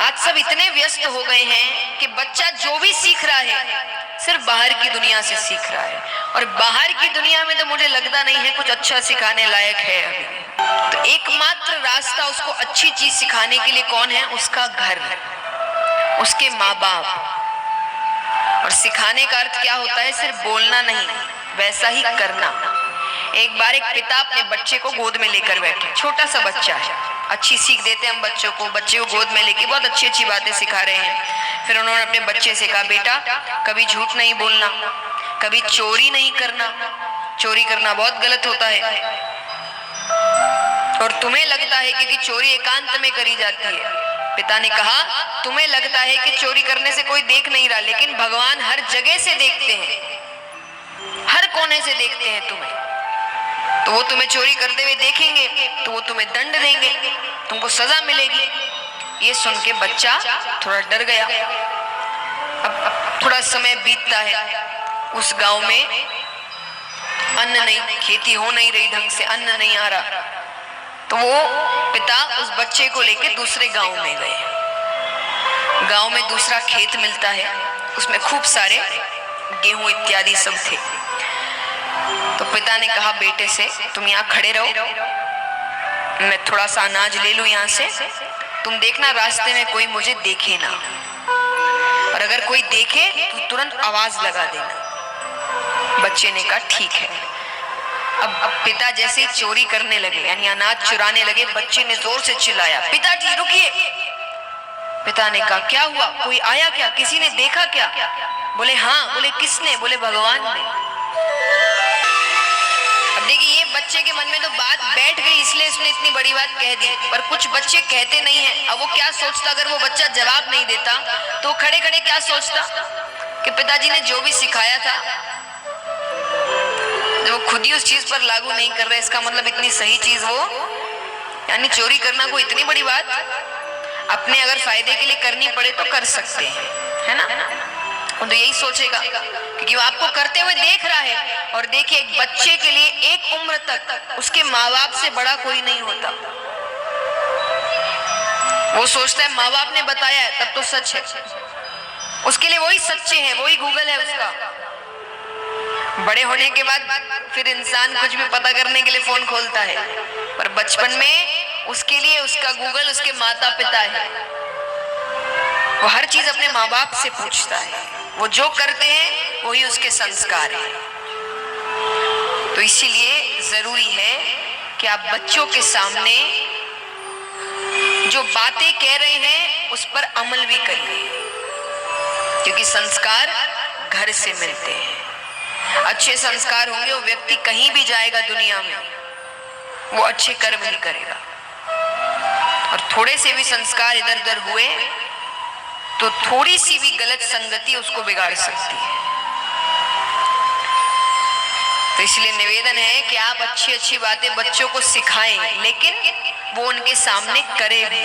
आज सब इतने व्यस्त हो गए हैं कि बच्चा जो भी सीख रहा है सिर्फ बाहर की दुनिया से सीख रहा है, और बाहर की दुनिया में तो मुझे लगता नहीं है कुछ अच्छा सिखाने लायक है अभी। तो एकमात्र रास्ता उसको अच्छी चीज सिखाने के लिए कौन है? उसका घर, उसके माँ बाप। और सिखाने का अर्थ क्या होता है? सिर्फ बोलना नहीं, वैसा ही करना। एक बार एक पिता अपने बच्चे को गोद में लेकर बैठे, छोटा सा बच्चा है, अच्छी सीख देते हैं हम बच्चों को, बच्चे को गोद में लेके बहुत अच्छी अच्छी बातें सिखा रहे हैं। फिर उन्होंने अपने बच्चे से कहा, बेटा कभी झूठ नहीं बोलना, कभी चोरी नहीं करना, चोरी करना बहुत गलत होता है, और तुम्हें लगता है कि चोरी एकांत में करी जाती है। पिता ने कहा, तुम्हें लगता है कि चोरी करने से कोई देख नहीं रहा, लेकिन भगवान हर जगह से देखते हैं, हर कोने से देखते हैं तुम्हें। तो वो तुम्हें चोरी करते हुए देखेंगे तो वो तुम्हें दंड देंगे, तुमको सजा मिलेगी। ये सुन के बच्चा थोड़ा डर गया। अब थोड़ा समय बीतता है, उस गांव में अन्न नहीं, खेती हो नहीं रही ढंग से, अन्न नहीं आ रहा। तो वो पिता उस बच्चे को लेके दूसरे गांव में गए। गांव में दूसरा खेत मिलता है, उसमें खूब सारे गेहूं इत्यादि सब थे। तो पिता ने कहा बेटे से, तुम यहाँ खड़े रहो, मैं थोड़ा सा अनाज ले लूं यहाँ से, तुम देखना रास्ते में कोई मुझे देखे ना, और अगर कोई देखे तो तुरंत आवाज लगा देना। बच्चे ने कहा ठीक है। अब पिता जैसे ही चोरी करने लगे, यानी अनाज चुराने लगे, बच्चे ने जोर से चिल्लाया, पिताजी रुकिए। पिता ने कहा क्या हुआ, कोई आया क्या, किसी ने देखा क्या? बोले हाँ। बोले किसने? बोले भगवान ने। अब देखिए, ये बच्चे के मन में तो बात बैठ गई, इसलिए उसने इतनी बड़ी बात कह दी। पर कुछ बच्चे कहते नहीं हैं। अब वो क्या सोचता, अगर वो बच्चा जवाब नहीं देता तो खड़े खड़े क्या सोचता कि पिताजी ने जो भी सिखाया था वो खुद ही उस चीज पर लागू नहीं कर रहे, इसका मतलब इतनी सही चीज वो, यानी चोरी करना कोई इतनी बड़ी बात, अपने अगर फायदे के लिए करनी पड़े तो कर सकते हैं, है ना? वो तो यही सोचेगा, क्योंकि वो आपको करते हुए देख रहा है। और देखिए, एक बच्चे के लिए एक उम्र तक उसके माँ बाप से बड़ा कोई नहीं होता। वो सोचता है माँ बाप ने बताया है तब तो सच है, उसके लिए वही सच्चे हैं, वही गूगल है उसका। बड़े होने के बाद फिर इंसान कुछ भी पता करने के लिए फोन खोलता है, पर बचपन में उसके लिए उसका गूगल उसके माता पिता है। वो हर चीज अपने माँ बाप से पूछता है, वो जो करते हैं वही उसके संस्कार है। तो इसीलिए जरूरी है कि आप बच्चों के सामने जो बातें कह रहे हैं उस पर अमल भी करिए, क्योंकि संस्कार घर से मिलते हैं। अच्छे संस्कार होंगे, वो व्यक्ति कहीं भी जाएगा दुनिया में वो अच्छे कर्म ही करेगा। और थोड़े से भी संस्कार इधर उधर हुए तो थोड़ी सी भी गलत संगति उसको बिगाड़ सकती है। तो इसलिए निवेदन है कि आप अच्छी अच्छी बातें बच्चों को सिखाएं, लेकिन वो उनके सामने करें भी।